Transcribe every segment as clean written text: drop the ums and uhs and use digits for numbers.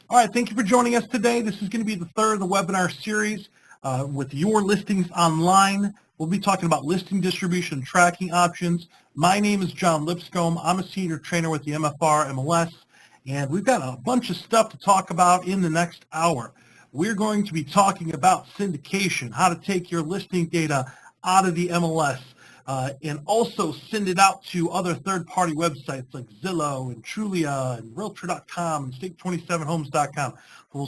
All right, thank you for joining us today. This is going to be the third of the webinar series with Your Listings Online. We'll be talking about listing distribution and tracking options. My name is John Lipscomb. I'm a senior trainer with the MFRMLS, and we've got a bunch of stuff to talk about in the next hour. We're going to be talking about syndication, how to take your listing data out of the MLS, and also send it out to other third-party websites like Zillow and Trulia and Realtor.com and Stake27Homes.com.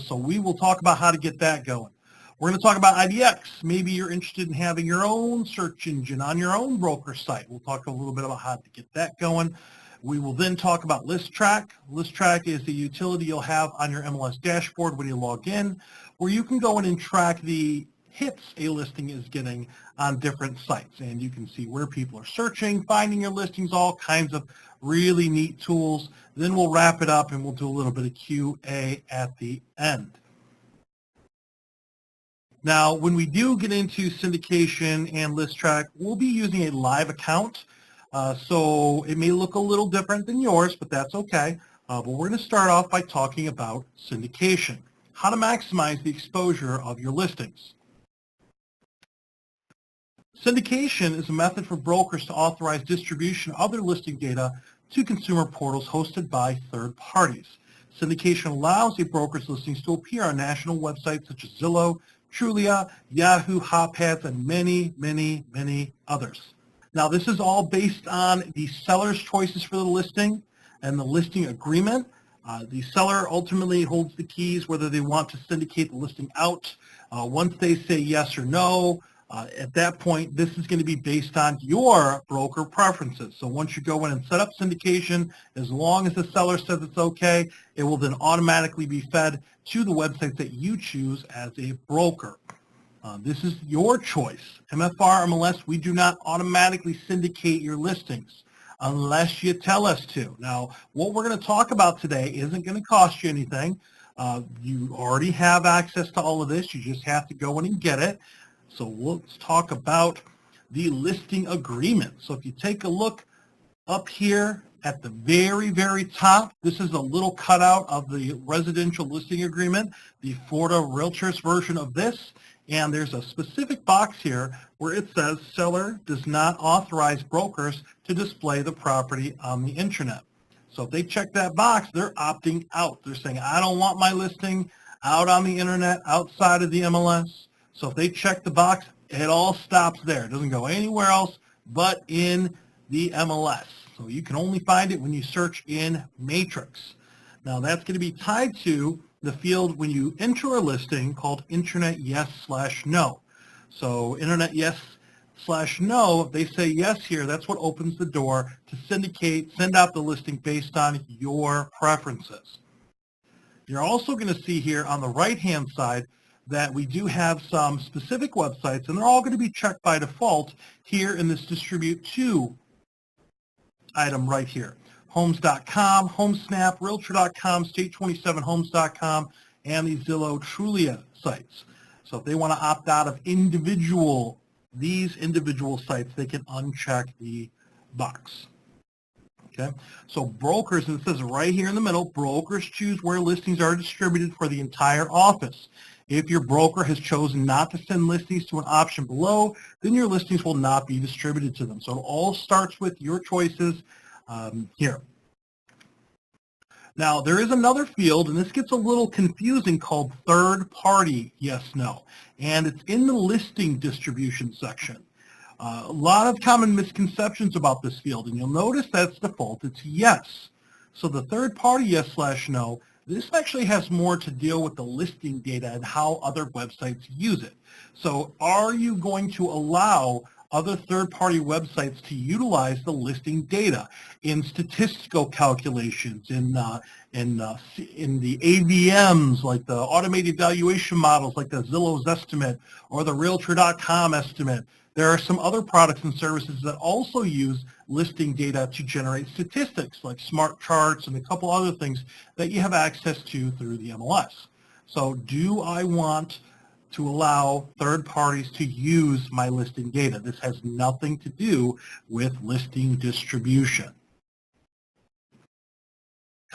So we will talk about how to get that going. We're going to talk about IDEX. Maybe you're interested in having your own search engine on your own broker site. We'll talk a little bit about how to get that going. We will then talk about ListTrack. ListTrack is the utility you'll have on your MLS dashboard when you log in, where you can go in and track the hits a listing is getting on different sites, and you can see where people are searching, finding your listings, all kinds of really neat tools. Then we'll wrap it up and we'll do a little bit of QA at the end. Now, when we do get into syndication and ListTrack, we'll be using a live account, so it may look a little different than yours, but that's okay. But we're going to start off by talking about syndication, how to maximize the exposure of your listings. Syndication is a method for brokers to authorize distribution of their listing data to consumer portals hosted by third parties. Syndication allows a broker's listings to appear on national websites such as Zillow, Trulia, Yahoo, HotPads, and many, many, many others. Now, this is all based on the seller's choices for the listing and the listing agreement. The seller ultimately holds the keys whether they want to syndicate the listing out. Once they say yes or no, at that point, this is going to be based on your broker preferences. So once you go in and set up syndication, as long as the seller says it's okay, it will then automatically be fed to the websites that you choose as a broker. This is your choice. MFRMLS, we do not automatically syndicate your listings unless you tell us to. Now, what we're going to talk about today isn't going to cost you anything. You already have access to all of this. You just have to go in and get it. So let's talk about the listing agreement. So if you take a look up here at the very, very top, this is a little cutout of the residential listing agreement, the Florida Realtors version of this. And there's a specific box here where it says seller does not authorize brokers to display the property on the internet. So if they check that box, they're opting out. They're saying, I don't want my listing out on the internet outside of the MLS. So if they check the box, it all stops there. It doesn't go anywhere else but in the MLS. So you can only find it when you search in Matrix. Now that's going to be tied to the field when you enter a listing called Internet Yes/No. So Internet Yes/No, if they say yes here, that's what opens the door to syndicate, send out the listing based on your preferences. You're also going to see here on the right-hand side that we do have some specific websites, and they're all going to be checked by default here in this Distribute To item right here. Homes.com, HomeSnap, Realtor.com, Stake27Homes.com, and the Zillow Trulia sites. So if they want to opt out of these individual sites, they can uncheck the box. Okay, so brokers, and it says right here in the middle, brokers choose where listings are distributed for the entire office. If your broker has chosen not to send listings to an option below, then your listings will not be distributed to them. So it all starts with your choices here. Now, there is another field, and this gets a little confusing, called third-party yes/no, and it's in the listing distribution section. A lot of common misconceptions about this field, and you'll notice that's default. It's yes. So the third-party yes/no, this actually has more to deal with the listing data and how other websites use it. So are you going to allow other third-party websites to utilize the listing data in statistical calculations, in the AVMs, like the automated valuation models, like the Zillow's estimate or the Realtor.com estimate? There are some other products and services that also use listing data to generate statistics, like smart charts and a couple other things that you have access to through the MLS. So do I want to allow third parties to use my listing data? This has nothing to do with listing distribution.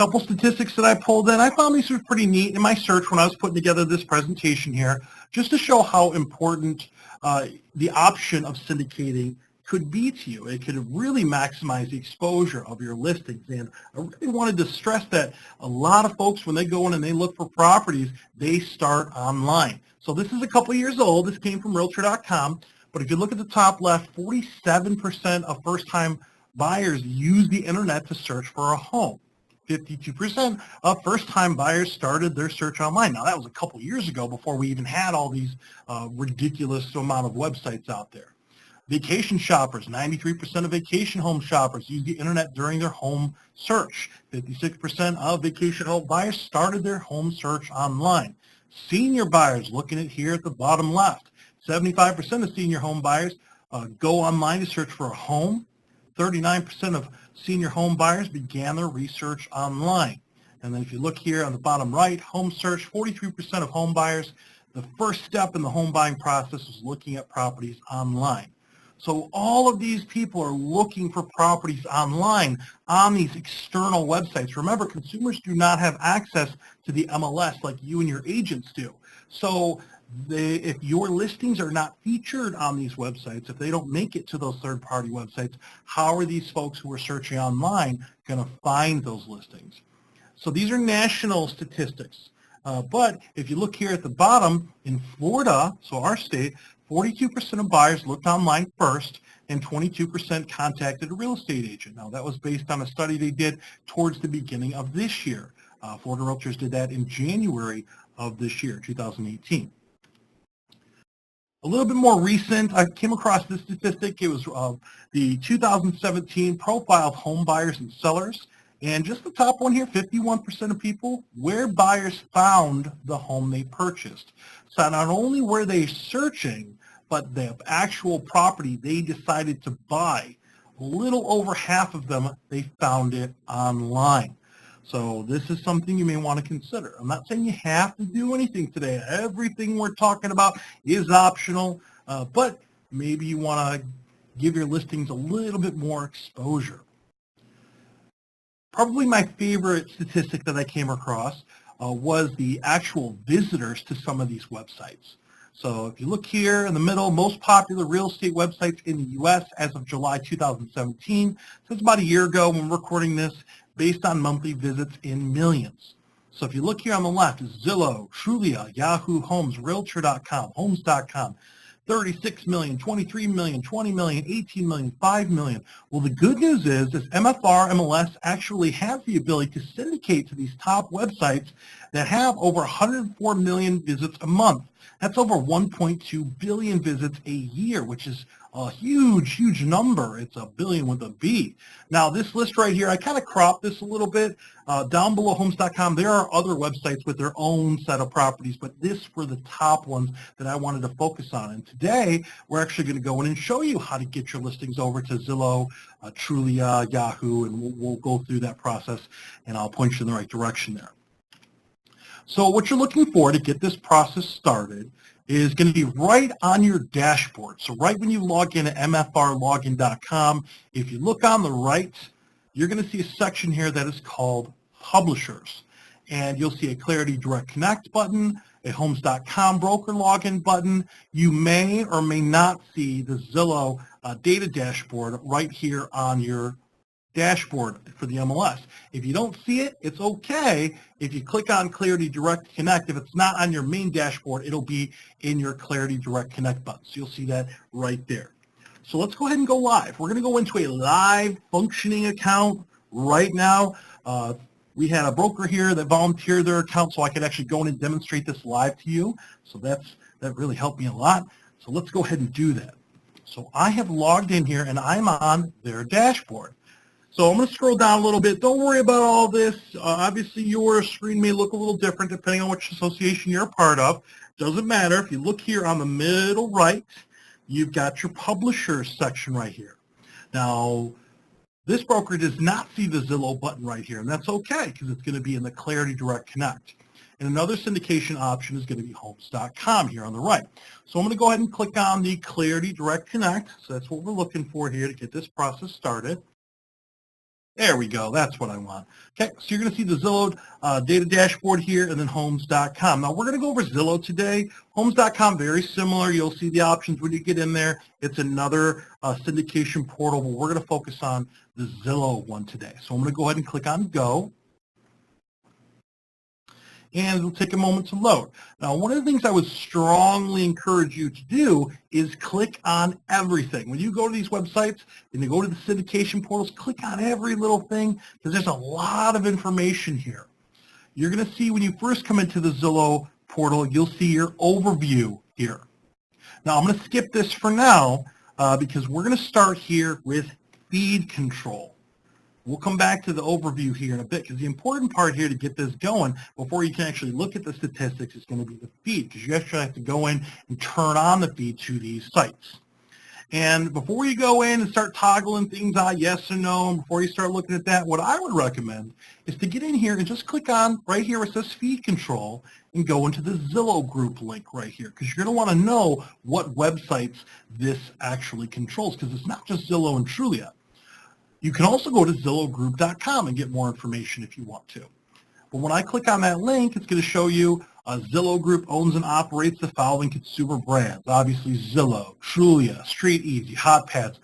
Couple statistics that I pulled in. I found these were pretty neat in my search when I was putting together this presentation here, just to show how important the option of syndicating could be to you. It could really maximize the exposure of your listings. And I really wanted to stress that a lot of folks, when they go in and they look for properties, they start online. So this is a couple years old. This came from Realtor.com. But if you look at the top left, 47% of first-time buyers use the internet to search for a home. 52% of first-time buyers started their search online. Now, that was a couple years ago before we even had all these ridiculous amount of websites out there. Vacation shoppers, 93% of vacation home shoppers use the internet during their home search. 56% of vacation home buyers started their home search online. Senior buyers, looking at here at the bottom left, 75% of senior home buyers go online to search for a home. 39% of senior home buyers began their research online. And then if you look here on the bottom right, home search, 43% of home buyers, the first step in the home buying process is looking at properties online. So all of these people are looking for properties online on these external websites. Remember, consumers do not have access to the MLS like you and your agents do. So if your listings are not featured on these websites, if they don't make it to those third-party websites, how are these folks who are searching online going to find those listings? So these are national statistics. But if you look here at the bottom, in Florida, so our state, 42% of buyers looked online first, and 22% contacted a real estate agent. Now, that was based on a study they did towards the beginning of this year. Florida Realtors did that in January of this year, 2018. A little bit more recent, I came across this statistic. It was the 2017 profile of home buyers and sellers. And just the top one here, 51% of people, where buyers found the home they purchased. So not only were they searching, but the actual property they decided to buy, a little over half of them, they found it online. So this is something you may want to consider. I'm not saying you have to do anything today. Everything we're talking about is optional, but maybe you want to give your listings a little bit more exposure. Probably my favorite statistic that I came across was the actual visitors to some of these websites. So if you look here in the middle, most popular real estate websites in the U.S. as of July 2017, so it's about a year ago when we're recording this, based on monthly visits in millions. So if you look here on the left, Zillow, Trulia, Yahoo Homes, Realtor.com, Homes.com, 36 million, 23 million, 20 million, 18 million, 5 million. Well, the good news is MFRMLS actually has the ability to syndicate to these top websites that have over 104 million visits a month. That's over 1.2 billion visits a year, which is a huge, huge number. It's a billion with a B. Now, this list right here, I kind of cropped this a little bit. Down below Homes.com, there are other websites with their own set of properties, but this were the top ones that I wanted to focus on. And today, we're actually going to go in and show you how to get your listings over to Zillow, Trulia, Yahoo, and we'll go through that process, and I'll point you in the right direction there. So what you're looking for to get this process started is going to be right on your dashboard. So right when you log in at mfrlogin.com, if you look on the right, you're going to see a section here that is called Publishers. And you'll see a Clarity Direct Connect button, a Homes.com broker login button. You may or may not see the Zillow data dashboard right here on your dashboard for the MLS. If you don't see it, it's okay. If you click on Clarity Direct Connect, if it's not on your main dashboard, it'll be in your Clarity Direct Connect button. So you'll see that right there. So let's go ahead and go live. We're going to go into a live functioning account right now. We had a broker here that volunteered their account so I could actually go in and demonstrate this live to you. So that really helped me a lot. So let's go ahead and do that. So I have logged in here and I'm on their dashboard. So I'm going to scroll down a little bit. Don't worry about all this. Obviously, your screen may look a little different depending on which association you're a part of. Doesn't matter. If you look here on the middle right, you've got your Publishers section right here. Now, this broker does not see the Zillow button right here, and that's okay because it's going to be in the Clarity Direct Connect. And another syndication option is going to be Homes.com here on the right. So I'm going to go ahead and click on the Clarity Direct Connect. So that's what we're looking for here to get this process started. There we go. That's what I want. Okay, so you're going to see the Zillow data dashboard here and then homes.com. Now, we're going to go over Zillow today. Homes.com, very similar. You'll see the options when you get in there. It's another syndication portal, but we're going to focus on the Zillow one today. So I'm going to go ahead and click on Go. And it'll take a moment to load. Now, one of the things I would strongly encourage you to do is click on everything. When you go to these websites and you go to the syndication portals, click on every little thing because there's a lot of information here. You're going to see when you first come into the Zillow portal, you'll see your overview here. Now, I'm going to skip this for now because we're going to start here with feed control. We'll come back to the overview here in a bit because the important part here to get this going before you can actually look at the statistics is going to be the feed because you actually have to go in and turn on the feed to these sites. And before you go in and start toggling things on yes or no, and before you start looking at that, what I would recommend is to get in here and just click on right here where it says feed control and go into the Zillow group link right here because you're going to want to know what websites this actually controls because it's not just Zillow and Trulia. You can also go to ZillowGroup.com and get more information if you want to. But when I click on that link, it's going to show you Zillow Group owns and operates the following consumer brands. Obviously Zillow, Trulia, Street Easy, Hot Pads,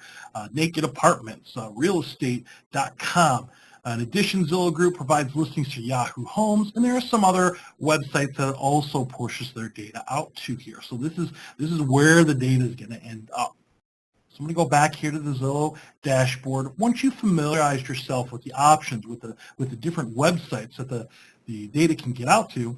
Naked Apartments, Realestate.com. In addition, Zillow Group provides listings to Yahoo Homes, and there are some other websites that also pushes their data out to here. So this is where the data is going to end up. So I'm going to go back here to the Zillow dashboard. Once you've familiarized yourself with the options, with the different websites that the data can get out to,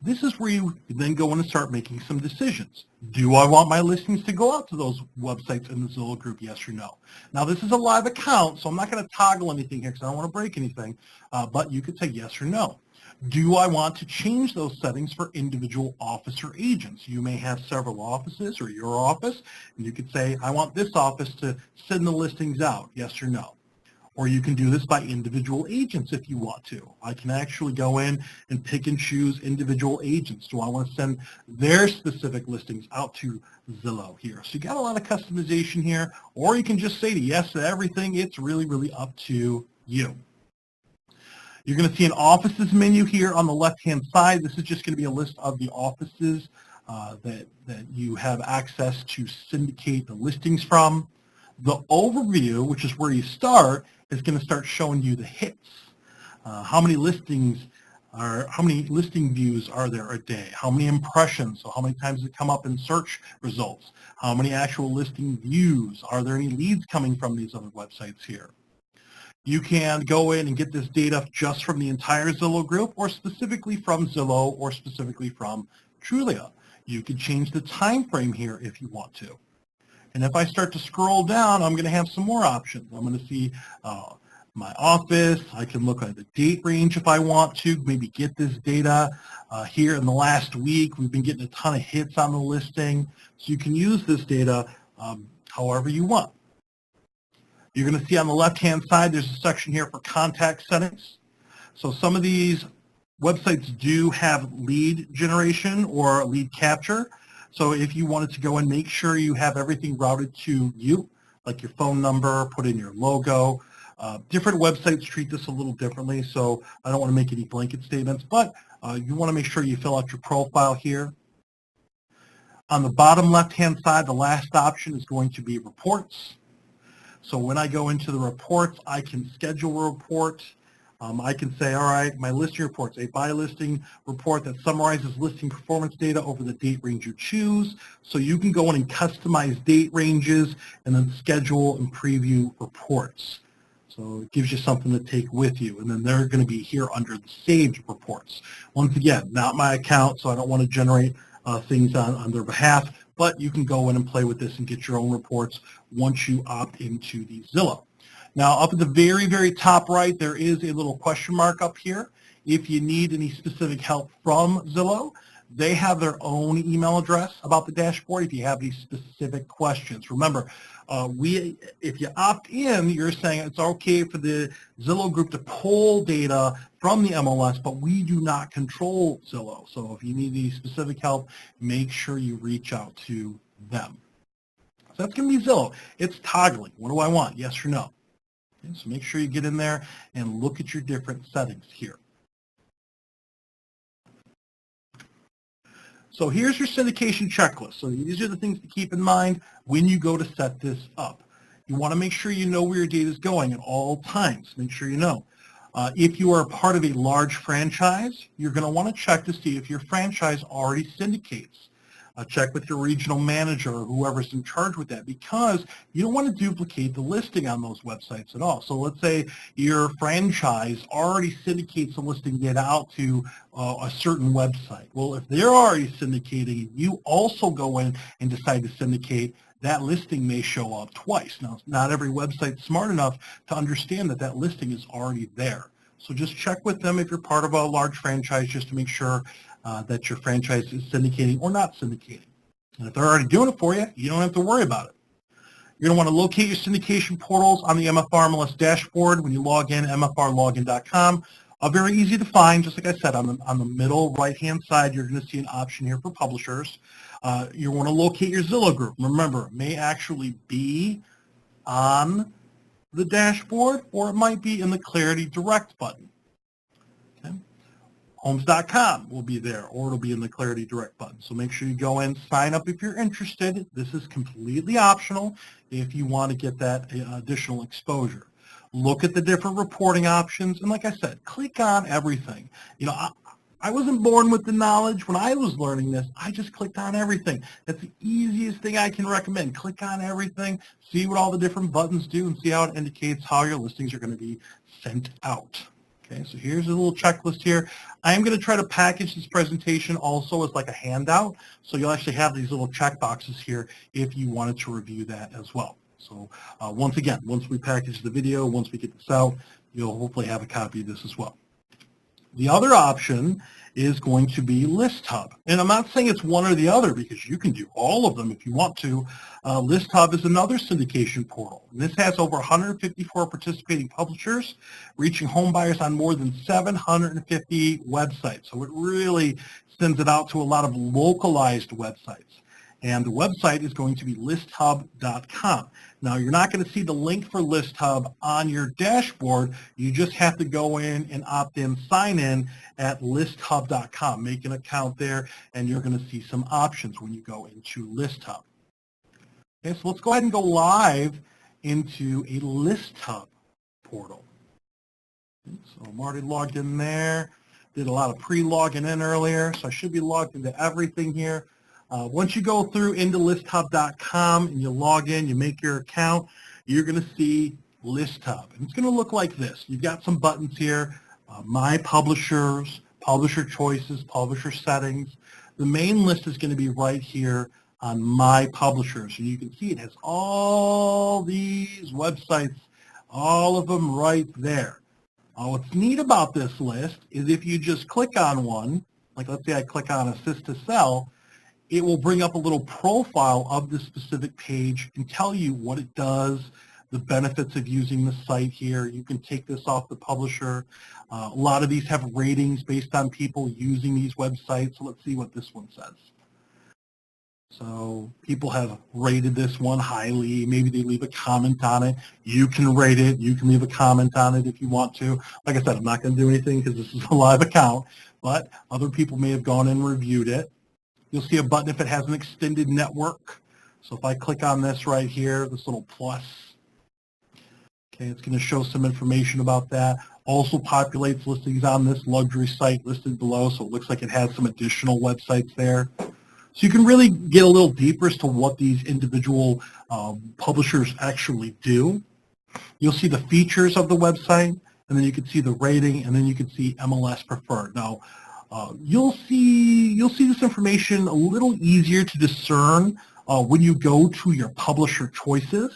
this is where you then go in and start making some decisions. Do I want my listings to go out to those websites in the Zillow group, yes or no? Now this is a live account, so I'm not going to toggle anything here because I don't want to break anything, but you could say yes or no. Do I want to change those settings for individual office or agents? You may have several offices or your office, and you could say, I want this office to send the listings out, yes or no. Or you can do this by individual agents if you want to. I can actually go in and pick and choose individual agents. Do I want to send their specific listings out to Zillow here? So you got a lot of customization here, or you can just say yes to everything. It's really, really up to you. You're going to see an offices menu here on the left-hand side. This is just going to be a list of the offices that you have access to syndicate the listings from. The overview, which is where you start, is going to start showing you the hits. How many listing views are there a day? How many impressions? So how many times does it come up in search results? How many actual listing views? Are there any leads coming from these other websites here? You can go in and get this data just from the entire Zillow group or specifically from Zillow or specifically from Trulia. You can change the time frame here if you want to. And if I start to scroll down, I'm going to have some more options. I'm going to see my office. I can look at the date range if I want to, maybe get this data. Here in the last week, we've been getting a ton of hits on the listing. So you can use this data however you want. You're going to see on the left-hand side, there's a section here for contact settings. So some of these websites do have lead generation or lead capture. So if you wanted to go and make sure you have everything routed to you, like your phone number, put in your logo. Different websites treat this a little differently, so I don't want to make any blanket statements, but you want to make sure you fill out your profile here. On the bottom left-hand side, the last option is going to be reports. So when I go into the reports, I can schedule a report. I can say, all right, my listing reports, a buy listing report that summarizes listing performance data over the date range you choose. So you can go in and customize date ranges and then schedule and preview reports. So it gives you something to take with you. And then they're going to be here under the saved reports. Once again, not my account, so I don't want to generate things on their behalf, but you can go in and play with this and get your own reports once you opt into the Zillow. Now, up at the very, very top right, there is a little question mark up here. If you need any specific help from Zillow, they have their own email address about the dashboard if you have these specific questions. Remember, if you opt in, you're saying it's okay for the Zillow group to pull data from the MLS, but we do not control Zillow. So if you need any specific help, make sure you reach out to them. So that's going to be Zillow. It's toggling. What do I want? Yes or no? Okay, so make sure you get in there and look at your different settings here. So here's your syndication checklist. So these are the things to keep in mind when you go to set this up. You want to make sure you know where your data is going at all times. Make sure you know. If you are part of a large franchise, you're going to want to check to see if your franchise already syndicates. Check with your regional manager or whoever's in charge with that, because you don't want to duplicate the listing on those websites at all. So let's say your franchise already syndicates the listing data out to a certain website. Well, if they're already syndicating, you also go in and decide to syndicate, that listing may show up twice. Now, not every website's smart enough to understand that that listing is already there. So just check with them if you're part of a large franchise, just to make sure that your franchise is syndicating or not syndicating. And if they're already doing it for you, you don't have to worry about it. You're going to want to locate your syndication portals on the MFRMLS dashboard when you log in, mfrlogin.com. Very easy to find, just like I said, on the middle right-hand side, you're going to see an option here for publishers. You want to locate your Zillow group. Remember, it may actually be on the dashboard, or it might be in the Clarity Direct button. Okay. Homes.com will be there, or it'll be in the Clarity Direct button. So make sure you go in, sign up if you're interested. This is completely optional if you want to get that additional exposure. Look at the different reporting options, and like I said, click on everything. You know, I wasn't born with the knowledge. When I was learning this, I just clicked on everything. That's the easiest thing I can recommend. Click on everything, see what all the different buttons do, and see how it indicates how your listings are going to be sent out. Okay, so here's a little checklist here. I am going to try to package this presentation also as like a handout, so you'll actually have these little check boxes here if you wanted to review that as well. So once again, once we package the video, once we get this out, you'll hopefully have a copy of this as well. The other option is going to be ListHub. And I'm not saying it's one or the other, because you can do all of them if you want to. ListHub is another syndication portal. And this has over 154 participating publishers, reaching home buyers on more than 750 websites. So it really sends it out to a lot of localized websites. And the website is going to be listhub.com. Now, you're not going to see the link for ListHub on your dashboard. You just have to go in and opt in, sign in at listhub.com. Make an account there, and you're going to see some options when you go into ListHub. Okay, so let's go ahead and go live into a ListHub portal. Okay, so I'm already logged in there. Did a lot of pre-logging in earlier, so I should be logged into everything here. Once you go through into listhub.com and you log in, you make your account, you're going to see ListHub. And it's going to look like this. You've got some buttons here, My Publishers, Publisher Choices, Publisher Settings. The main list is going to be right here on My Publishers. And you can see it has all these websites, all of them right there. What's neat about this list is if you just click on one, like let's say I click on Assist to Sell, it will bring up a little profile of the specific page and tell you what it does, the benefits of using the site here. You can take this off the publisher. A lot of these have ratings based on people using these websites. So let's see what this one says. So people have rated this one highly. Maybe they leave a comment on it. You can rate it. You can leave a comment on it if you want to. Like I said, I'm not going to do anything because this is a live account, but other people may have gone and reviewed it. You'll see a button if it has an extended network. So if I click on this right here, this little plus, okay, it's going to show some information about that. Also populates listings on this luxury site listed below, so it looks like it has some additional websites there. So you can really get a little deeper as to what these individual publishers actually do. You'll see the features of the website, and then you can see the rating, and then you can see MLS preferred. Now, you'll see this information a little easier to discern when you go to your publisher choices,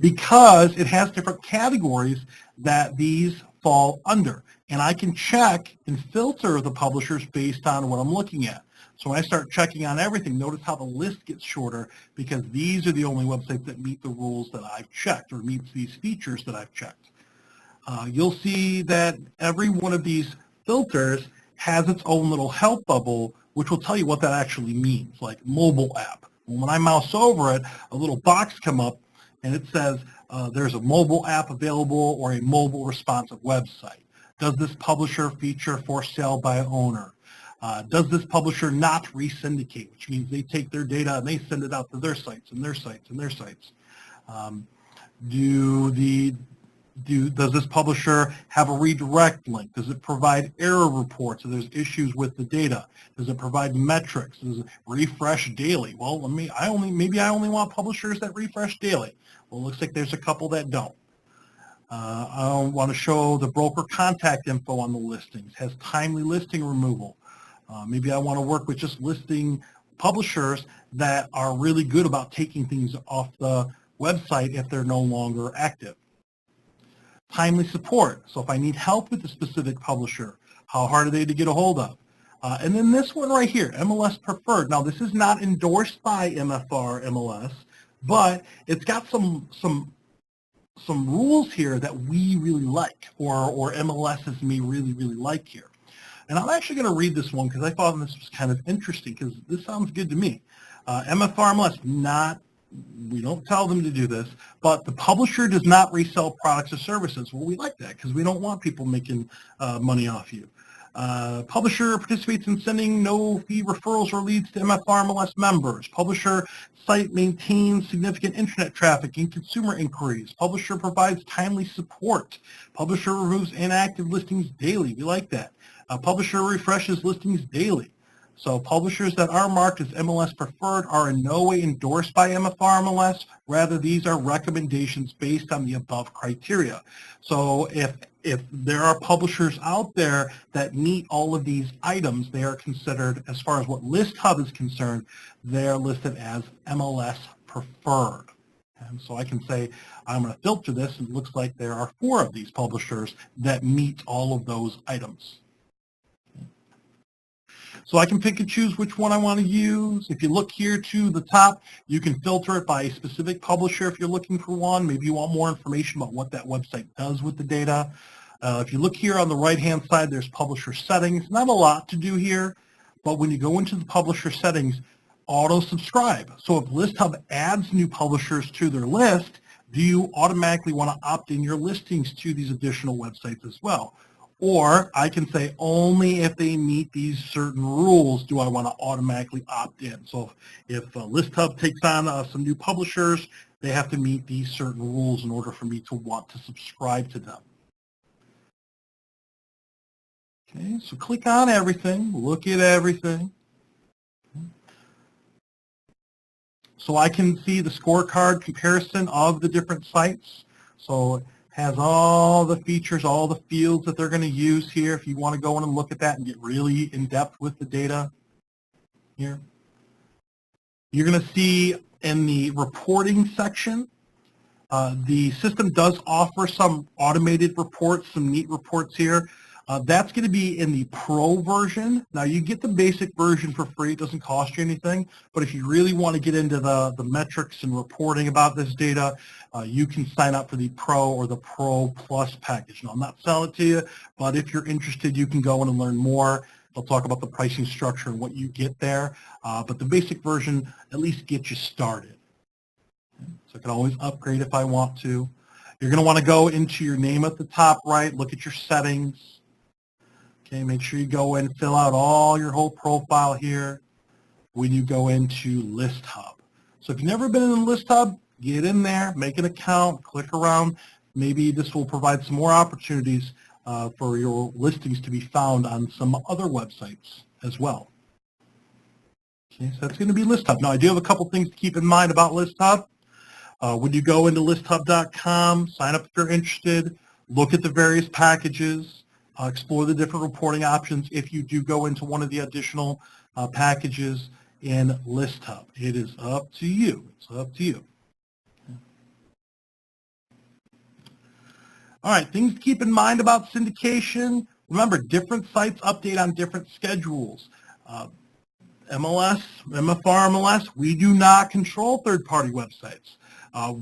because it has different categories that these fall under. And I can check and filter the publishers based on what I'm looking at. So when I start checking on everything, notice how the list gets shorter, because these are the only websites that meet the rules that I've checked, or meets these features that I've checked. You'll see that every one of these filters has its own little help bubble, which will tell you what that actually means, like mobile app. When I mouse over it, a little box comes up and it says there's a mobile app available or a mobile responsive website. Does this publisher feature for sale by owner? Does this publisher not re-syndicate, which means they take their data and they send it out to their sites and their sites and their sites. Does this publisher have a redirect link? Does it provide error reports if there's issues with the data? Does it provide metrics? Does it refresh daily? Well, maybe I only want publishers that refresh daily. Well, it looks like there's a couple that don't. I want to show the broker contact info on the listings. Has timely listing removal. Maybe I want to work with just listing publishers that are really good about taking things off the website if they're no longer active. Timely support. So if I need help with a specific publisher, how hard are they to get a hold of? And then this one right here, MLS Preferred. Now this is not endorsed by MFRMLS, but it's got some rules here that we really like, or MLSs may really like here. And I'm actually going to read this one because I thought this was kind of interesting because this sounds good to me. MFRMLS, we don't tell them to do this, but the publisher does not resell products or services. Well, we like that because we don't want people making money off you. Publisher participates in sending no-fee referrals or leads to MFRMLS members. Publisher site maintains significant internet traffic and consumer inquiries. Publisher provides timely support. Publisher removes inactive listings daily. We like that. Publisher refreshes listings daily. So publishers that are marked as MLS preferred are in no way endorsed by MFRMLS. Rather, these are recommendations based on the above criteria. So if there are publishers out there that meet all of these items, they are considered, as far as what ListHub is concerned, they're listed as MLS preferred. And so I can say, I'm going to filter this, and it looks like there are 4 of these publishers that meet all of those items. So I can pick and choose which one I want to use. If you look here to the top, you can filter it by a specific publisher if you're looking for one. Maybe you want more information about what that website does with the data. If you look here on the right-hand side, there's publisher settings. Not a lot to do here, but when you go into the publisher settings, auto-subscribe. So if ListHub adds new publishers to their list, do you automatically want to opt in your listings to these additional websites as well? Or I can say only if they meet these certain rules do I want to automatically opt in. So if ListHub takes on some new publishers, they have to meet these certain rules in order for me to want to subscribe to them. Okay, so click on everything, look at everything. So I can see the scorecard comparison of the different sites. So has all the features, all the fields that they're going to use here if you want to go in and look at that and get really in-depth with the data here. You're going to see in the reporting section, the system does offer some automated reports, some neat reports here. That's going to be in the Pro version. Now you get the basic version for free. It doesn't cost you anything. But if you really want to get into the metrics and reporting about this data, you can sign up for the Pro or the Pro Plus package. Now I'm not selling it to you, but if you're interested, you can go in and learn more. They'll talk about the pricing structure and what you get there. But the basic version at least gets you started. So I can always upgrade if I want to. You're going to want to go into your name at the top right, look at your settings. Okay, make sure you go in and fill out all your whole profile here when you go into ListHub. So if you've never been in ListHub, get in there, make an account, click around. Maybe this will provide some more opportunities for your listings to be found on some other websites as well. Okay, so that's going to be ListHub. Now I do have a couple things to keep in mind about ListHub. When you go into listhub.com, sign up if you're interested, look at the various packages, explore the different reporting options if you do go into one of the additional packages in ListHub. It is up to you. It's up to you. All right, things to keep in mind about syndication. Remember, different sites update on different schedules. MLS, MFRMLS, we do not control third-party websites.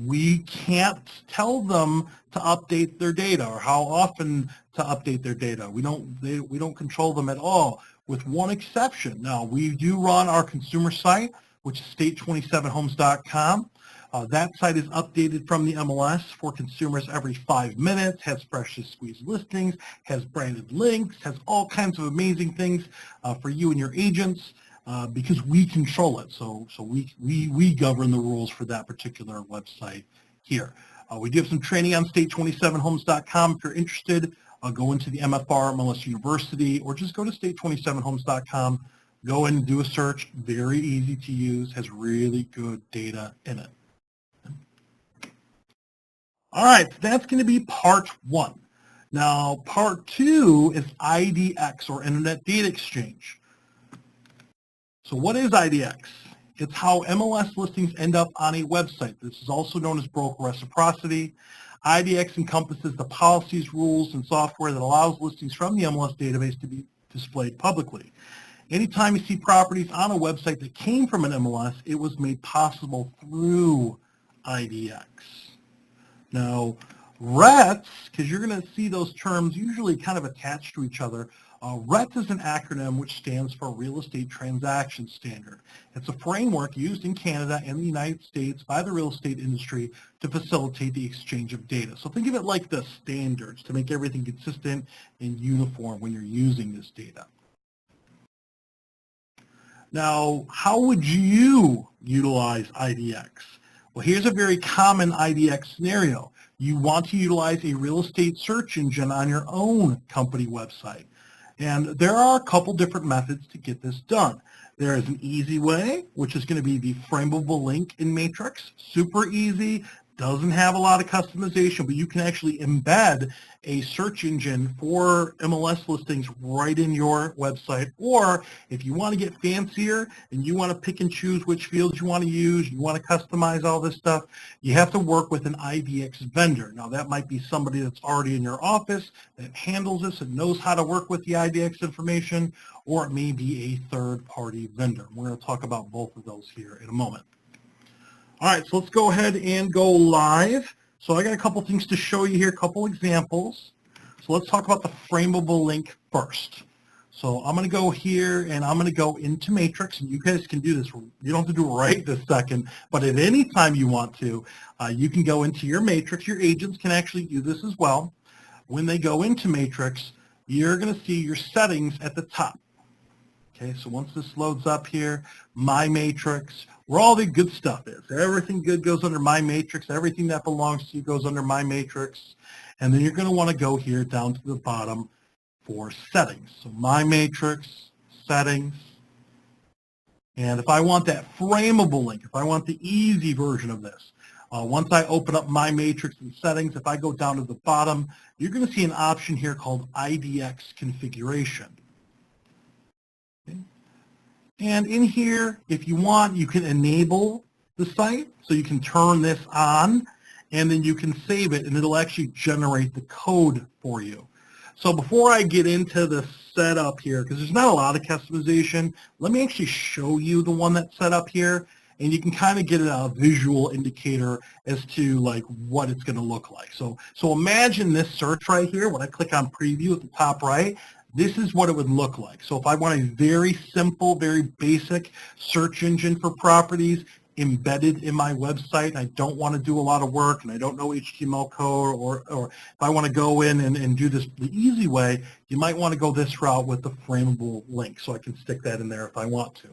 We can't tell them to update their data or how often to update their data. We don't control them at all, with one exception. Now, we do run our consumer site, which is state27homes.com. That site is updated from the MLS for consumers every 5 minutes, has freshly squeezed listings, has branded links, has all kinds of amazing things for you and your agents because we control it. So we govern the rules for that particular website here. We do have some training on state27homes.com if you're interested. Go into the MFRMLS University or just go to state27homes.com. Go in and do a search. Very easy to use, has really good data in it. All right, so that's going to be part 1. Now, part 2 is IDEX, or Internet Data Exchange. So what is IDEX? It's how MLS listings end up on a website. This is also known as broker reciprocity. IDEX encompasses the policies, rules, and software that allows listings from the MLS database to be displayed publicly. Anytime you see properties on a website that came from an MLS, it was made possible through IDEX. Now, RETS, because you're going to see those terms usually kind of attached to each other, RETS is an acronym which stands for Real Estate Transaction Standard. It's a framework used in Canada and the United States by the real estate industry to facilitate the exchange of data. So think of it like the standards to make everything consistent and uniform when you're using this data. Now, how would you utilize IDEX? Well, here's a very common IDEX scenario. You want to utilize a real estate search engine on your own company website. And there are a couple different methods to get this done. There is an easy way, which is going to be the frameable link in Matrix. Super easy, doesn't have a lot of customization, but you can actually embed a search engine for MLS listings right in your website. Or if you want to get fancier and you want to pick and choose which fields you want to use, you want to customize all this stuff, you have to work with an IDEX vendor. Now that might be somebody that's already in your office that handles this and knows how to work with the IDEX information, or it may be a third-party vendor. We're going to talk about both of those here in a moment. All right, so let's go ahead and go live. So I got a couple things to show you here, a couple examples. So let's talk about the frameable link first. So I'm going to go here and I'm going to go into Matrix, and you guys can do this. You don't have to do it right this second, but at any time you want to, you can go into your Matrix. Your agents can actually do this as well. When they go into Matrix, you're going to see your settings at the top. Okay, so once this loads up here, My Matrix, where all the good stuff is. Everything good goes under My Matrix. Everything that belongs to you goes under My Matrix. And then you're going to want to go here down to the bottom for settings. So My Matrix, settings. And if I want that frameable link, if I want the easy version of this, once I open up My Matrix and settings, if I go down to the bottom, you're going to see an option here called IDEX configuration. And in here, if you want, you can enable the site, so you can turn this on, and then you can save it, and it'll actually generate the code for you. So before I get into the setup here, because there's not a lot of customization, let me actually show you the one that's set up here, and you can kind of get a visual indicator as to like what it's going to look like. So imagine this search right here. When I click on preview at the top right, this is what it would look like. So if I want a very simple, very basic search engine for properties embedded in my website, and I don't want to do a lot of work, and I don't know HTML code, or if I want to go in and do this the easy way, you might want to go this route with the frameable link, so I can stick that in there if I want to.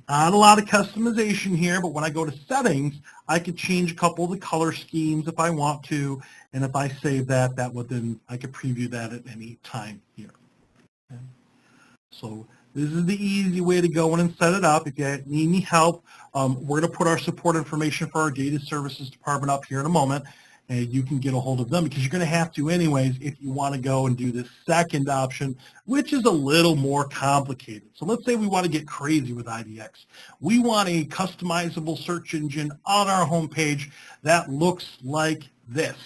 Not a lot of customization here, but when I go to settings, I could change a couple of the color schemes if I want to, and if I save that, that would then, I could preview that at any time here. Okay. So this is the easy way to go in and set it up. If you need any help, we're going to put our support information for our data services department up here in a moment, and you can get a hold of them because you're going to have to anyways if you want to go and do this second option, which is a little more complicated. So let's say we want to get crazy with IDEX. We want a customizable search engine on our homepage that looks like this.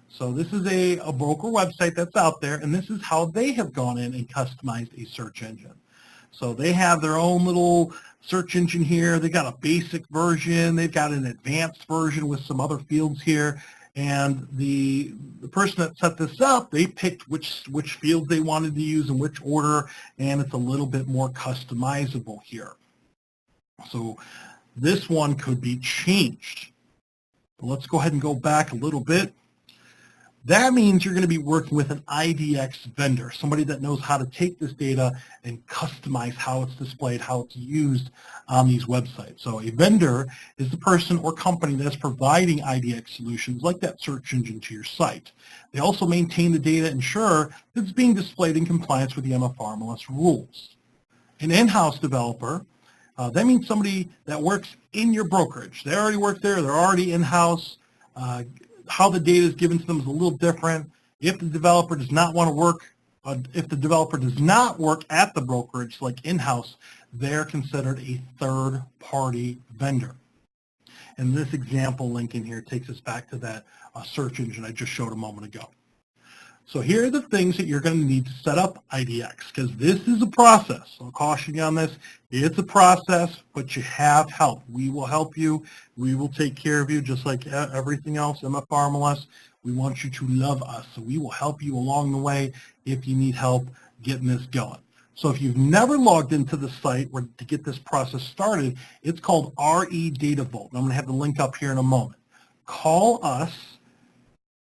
So this is a broker website that's out there, and this is how they have gone in and customized a search engine. So they have their own little search engine here. They got a basic version. They've got an advanced version with some other fields here. And the person that set this up, they picked which fields they wanted to use in which order, and it's a little bit more customizable here. So this one could be changed. But let's go ahead and go back a little bit. That means you're going to be working with an IDEX vendor, somebody that knows how to take this data and customize how it's displayed, how it's used on these websites. So a vendor is the person or company that's providing IDEX solutions like that search engine to your site. They also maintain the data, ensure that it's being displayed in compliance with the MFRMLS rules. An in-house developer, that means somebody that works in your brokerage. They already work there, they're already in-house. How the data is given to them is a little different. If the developer does not want to work, if the developer does not work at the brokerage, like in-house, they're considered a third-party vendor. And this example link in here takes us back to that search engine I just showed a moment ago. So here are the things that you're going to need to set up IDEX, because this is a process. I'll caution you on this. It's a process, but you have help. We will help you. We will take care of you just like everything else, MFRMLS. We want you to love us, so we will help you along the way if you need help getting this going. So if you've never logged into the site to get this process started, it's called RE Data Vault. I'm going to have the link up here in a moment. Call us.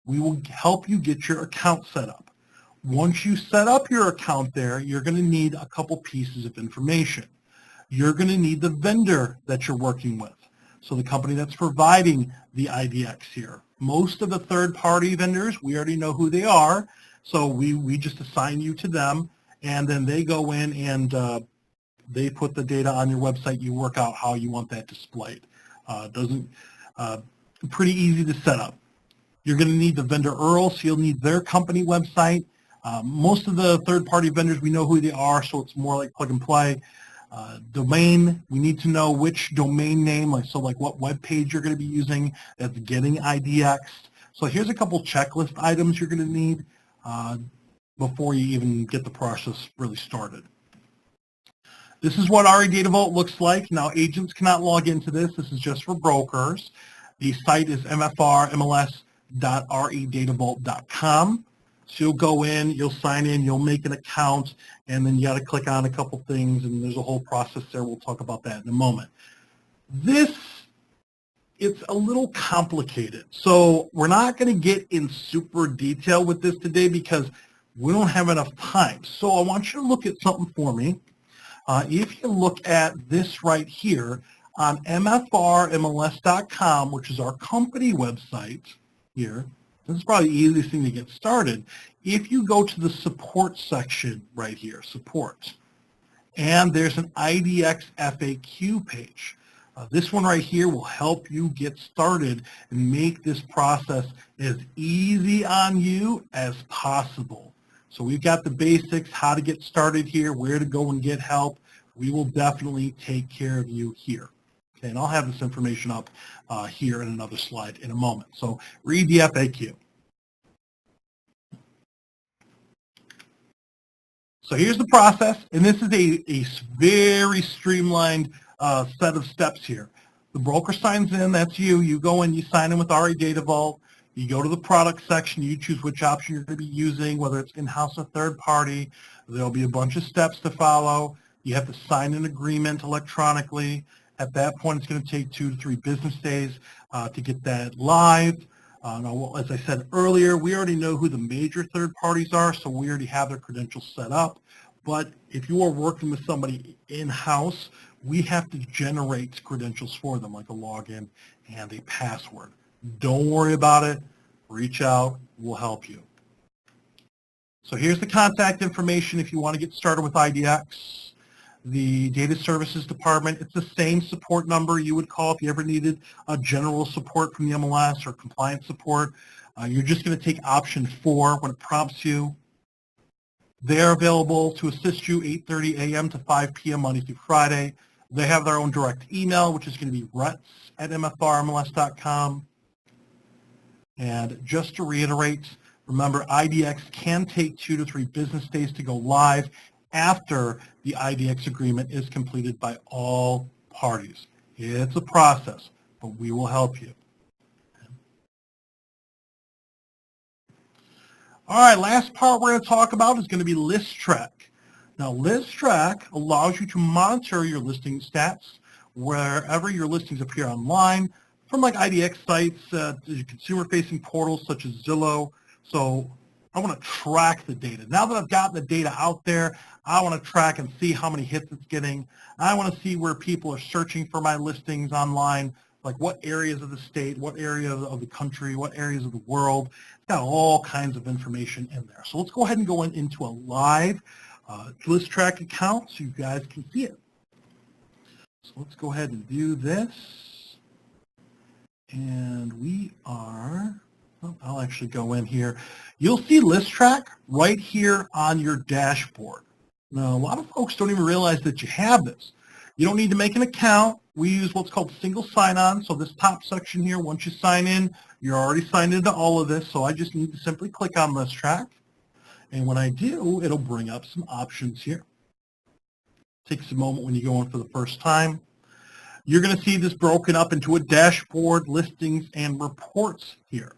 We will help you get your account set up. Once you set up your account there, you're going to need a couple pieces of information. You're going to need the vendor that you're working with, so the company that's providing the IDEX here. Most of the third-party vendors, we already know who they are, so we just assign you to them, and then they go in and they put the data on your website. You work out how you want that displayed. Pretty easy to set up. You're going to need the vendor URL, so you'll need their company website. Most of the third-party vendors, we know who they are, so it's more like plug and play. Domain, we need to know which domain name, like what web page you're going to be using that's getting IDEX. So here's a couple checklist items you're going to need before you even get the process really started. This is what RE Data Vault looks like. Now, agents cannot log into this. This is just for brokers. The site is mfrmls.redatavault.com. So you'll go in, you'll sign in, you'll make an account, and then you got to click on a couple things, and there's a whole process there. We'll talk about that in a moment. It's a little complicated. So we're not going to get in super detail with this today because we don't have enough time. So I want you to look at something for me. If you look at this right here on MFRMLS.com, which is our company website here, this is probably the easiest thing to get started. If you go to the support section right here, support, and there's an IDEX FAQ page. This one right here will help you get started and make this process as easy on you as possible. So we've got the basics, how to get started here, where to go and get help. We will definitely take care of you here. Okay, and I'll have this information up here in another slide in a moment. So read the FAQ. So here's the process, and this is a very streamlined set of steps here. The broker signs in, that's you. You go in, you sign in with RE Data Vault. You go to the product section, you choose which option you're going to be using, whether it's in-house or third-party. There'll be a bunch of steps to follow. You have to sign an agreement electronically. At that point, it's going to take 2 to 3 business days to get that live. Now, as I said earlier, we already know who the major third parties are, so we already have their credentials set up. But if you are working with somebody in-house, we have to generate credentials for them, like a login and a password. Don't worry about it. Reach out. We'll help you. So here's the contact information if you want to get started with IDEX. The Data Services Department, it's the same support number you would call if you ever needed a general support from the MLS or compliance support. You're just going to take option 4 when it prompts you. They're available to assist you 8:30 a.m. to 5 p.m. Monday through Friday. They have their own direct email, which is going to be rets@mfrmls.com. And just to reiterate, remember, IDEX can take 2 to 3 business days to go live after the IDEX agreement is completed by all parties. It's a process, but we will help you. All right, last part we're going to talk about is going to be ListTrack. Now, ListTrack allows you to monitor your listing stats wherever your listings appear online from like IDEX sites, consumer-facing portals such as Zillow. So I want to track the data. Now that I've gotten the data out there, I want to track and see how many hits it's getting. I want to see where people are searching for my listings online, like what areas of the state, what areas of the country, what areas of the world. It's got all kinds of information in there. So let's go ahead and go into a live list track account so you guys can see it. So let's go ahead and view this. And we are, well, I'll actually go in here. You'll see list track right here on your dashboard. Now, a lot of folks don't even realize that you have this. You don't need to make an account. We use what's called single sign-on. So this top section here, once you sign in, you're already signed into all of this. So I just need to simply click on list track. And when I do, it'll bring up some options here. Takes a moment when you go in for the first time. You're going to see this broken up into a dashboard, listings, and reports here.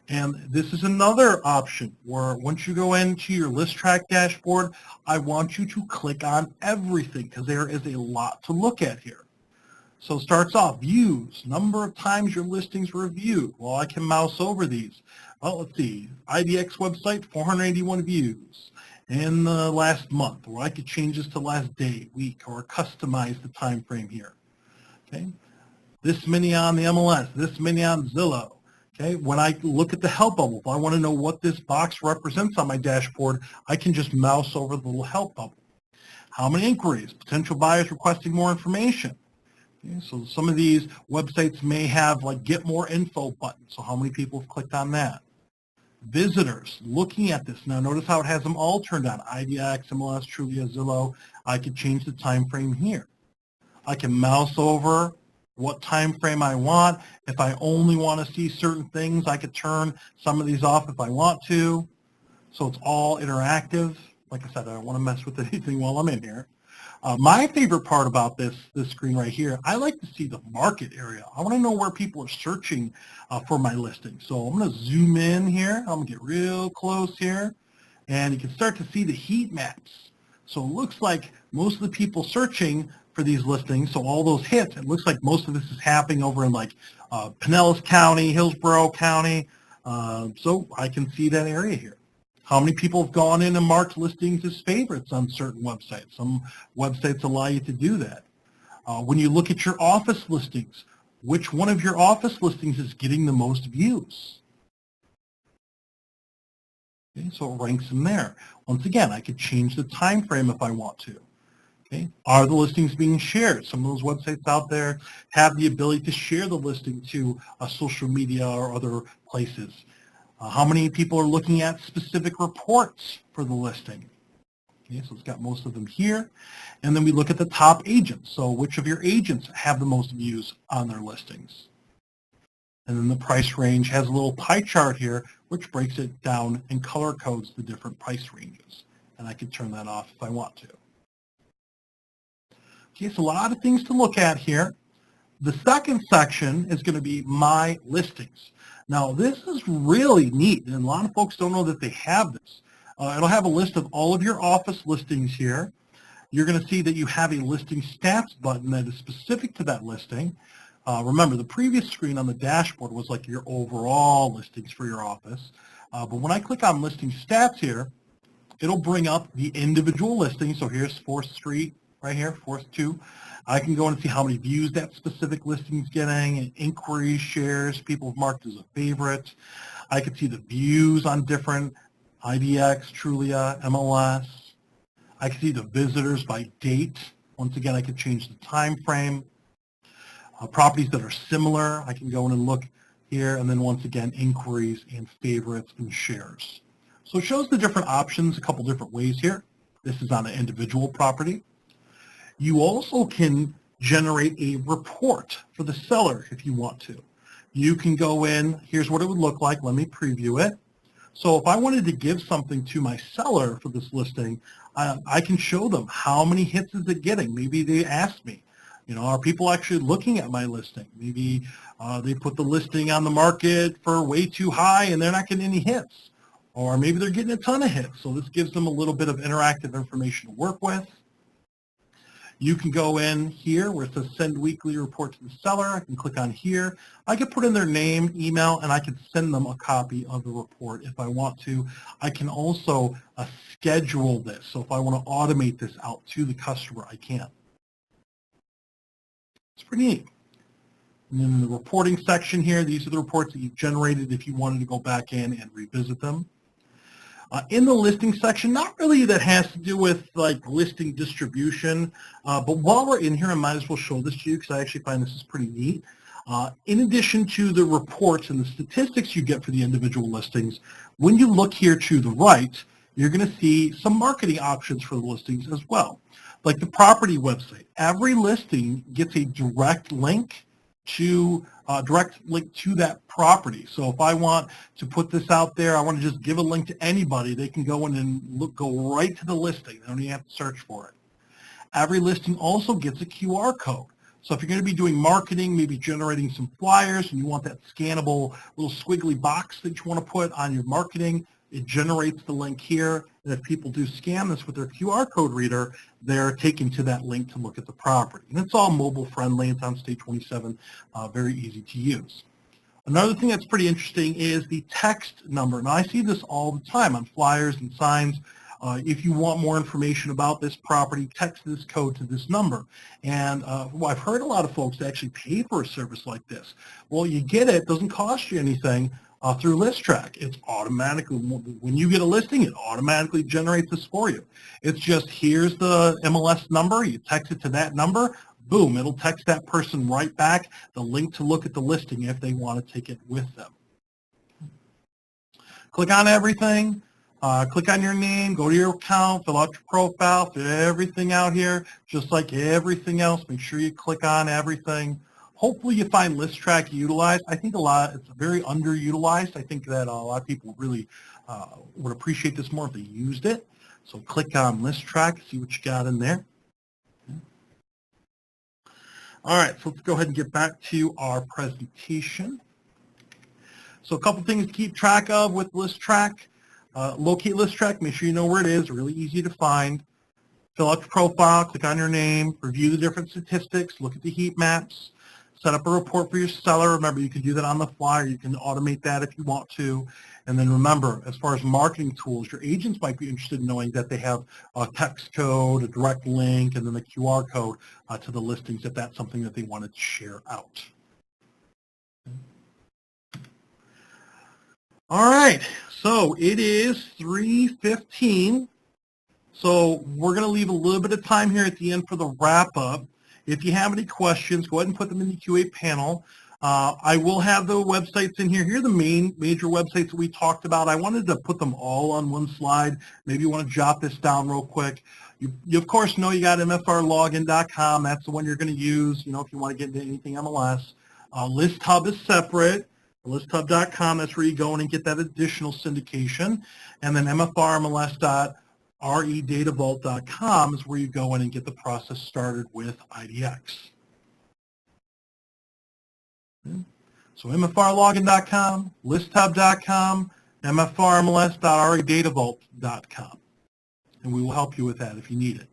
And this is another option where once you go into your list track dashboard, I want you to click on everything because there is a lot to look at here. So it starts off, views, number of times your listings were viewed. Well, I can mouse over these. Well, let's see, IDEX website, 481 views in the last month, or I could change this to last day, week, or customize the time frame here. Okay, this many on the MLS, this many on Zillow. Okay, when I look at the help bubble, if I want to know what this box represents on my dashboard, I can just mouse over the little help bubble. How many inquiries? Potential buyers requesting more information. Okay, so some of these websites may have like get more info button. So how many people have clicked on that? Visitors looking at this. Now notice how it has them all turned on. IDEX, MLS, Trulia, Zillow. I could change the time frame here. I can mouse over what time frame I want. If I only want to see certain things, I could turn some of these off if I want to. So it's all interactive. Like I said, I don't want to mess with anything while I'm in here. My favorite part about this screen right here, I like to see the market area. I want to know where people are searching for my listing. So I'm going to zoom in here. I'm going to get real close here. And you can start to see the heat maps. So it looks like most of the people searching for these listings, so all those hits, it looks like most of this is happening over in like Pinellas County, Hillsborough County. So I can see that area here. How many people have gone in and marked listings as favorites on certain websites? Some websites allow you to do that. When you look at your office listings, which one of your office listings is getting the most views? Okay, so it ranks them there. Once again, I could change the time frame if I want to. Okay. Are the listings being shared? Some of those websites out there have the ability to share the listing to social media or other places. How many people are looking at specific reports for the listing? Okay, so it's got most of them here. And then we look at the top agents. So which of your agents have the most views on their listings? And then the price range has a little pie chart here, which breaks it down and color codes the different price ranges. And I can turn that off if I want to. Okay, so a lot of things to look at here. The second section is going to be My Listings. Now, this is really neat, and a lot of folks don't know that they have this. It'll have a list of all of your office listings here. You're going to see that you have a listing stats button that is specific to that listing. Remember, the previous screen on the dashboard was like your overall listings for your office. But when I click on listing stats here, it'll bring up the individual listings. So here's 4th Street. Right here, 4th 2. I can go and see how many views that specific listing is getting, and inquiries, shares, people have marked as a favorite. I can see the views on different IDEX, Trulia, MLS. I can see the visitors by date. Once again, I can change the time frame. Properties that are similar, I can go in and look here, and then once again, inquiries and favorites and shares. So it shows the different options a couple different ways here. This is on an individual property. You also can generate a report for the seller if you want to. You can go in, here's what it would look like, let me preview it. So if I wanted to give something to my seller for this listing, I can show them how many hits is it getting. Maybe they ask me, you know, are people actually looking at my listing? Maybe they put the listing on the market for way too high and they're not getting any hits. Or maybe they're getting a ton of hits. So this gives them a little bit of interactive information to work with. You can go in here where it says send weekly report to the seller. I can click on here. I can put in their name, email, and I can send them a copy of the report if I want to. I can also schedule this. So if I want to automate this out to the customer, I can. It's pretty neat. And then in the reporting section here, these are the reports that you've generated if you wanted to go back in and revisit them. In the listing section, not really that has to do with like listing distribution, but while we're in here, I might as well show this to you because I actually find this is pretty neat. In addition to the reports and the statistics you get for the individual listings, when you look here to the right, you're going to see some marketing options for the listings as well. Like the property website, every listing gets a direct link to that property. So if I want to put this out there, I want to just give a link to anybody, they can go in and go right to the listing. They don't even have to search for it. Every listing also gets a QR code. So if you're going to be doing marketing, maybe generating some flyers, and you want that scannable little squiggly box that you want to put on your marketing, it generates the link here. And if people do scan this with their QR code reader, they're taken to that link to look at the property. And it's all mobile friendly. It's on State 27, very easy to use. Another thing that's pretty interesting is the text number. Now I see this all the time on flyers and signs. If you want more information about this property, text this code to this number. And I've heard a lot of folks actually pay for a service like this. Well, you get it, doesn't cost you anything through ListTrack. It's automatically, when you get a listing, it automatically generates this for you. It's just, here's the MLS number, you text it to that number, boom, it'll text that person right back the link to look at the listing if they want to take it with them. Click on everything. Click on your name, go to your account, fill out your profile, fill everything out here, just like everything else. Make sure you click on everything. Hopefully you find ListTrack utilized. I think it's very underutilized. I think that a lot of people really would appreciate this more if they used it. So click on ListTrack, see what you got in there. All right, so let's go ahead and get back to our presentation. So a couple things to keep track of with ListTrack. Locate ListTrack, make sure you know where it is, really easy to find. Fill out your profile, click on your name, review the different statistics, look at the heat maps, set up a report for your seller. Remember, you can do that on the fly, or you can automate that if you want to. And then remember, as far as marketing tools, your agents might be interested in knowing that they have a text code, a direct link, and then the QR code to the listings if that's something that they wanted to share out. All right, so it is 3:15. So we're going to leave a little bit of time here at the end for the wrap-up. If you have any questions, go ahead and put them in the QA panel. I will have the websites in here. Here are the major websites that we talked about. I wanted to put them all on one slide. Maybe you want to jot this down real quick. You of course know you got MFRLogin.com. That's the one you're going to use, if you want to get into anything MLS. ListHub is separate. ListHub.com, that's where you go in and get that additional syndication. And then MFRMLS.redataVault.com is where you go in and get the process started with IDEX. So MFRLogin.com, ListHub.com, MFRMLS.redataVault.com. And we will help you with that if you need it.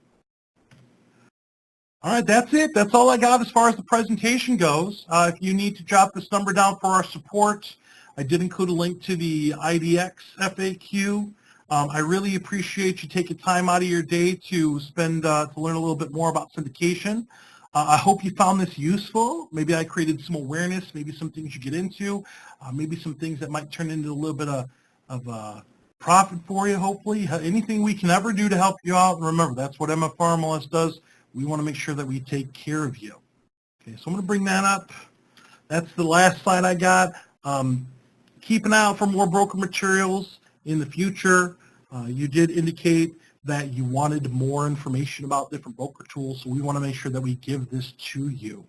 All right, that's it. That's all I got as far as the presentation goes. If you need to jot this number down for our support, I did include a link to the IDEX FAQ. I really appreciate you taking time out of your day to learn a little bit more about syndication. I hope you found this useful. Maybe I created some awareness, maybe some things you get into, maybe some things that might turn into a little bit of profit for you, hopefully. Anything we can ever do to help you out, and remember, that's what MFRMLS does. We want to make sure that we take care of you. Okay, so I'm going to bring that up. That's the last slide I got. Keep an eye out for more broker materials in the future. You did indicate that you wanted more information about different broker tools, so we want to make sure that we give this to you.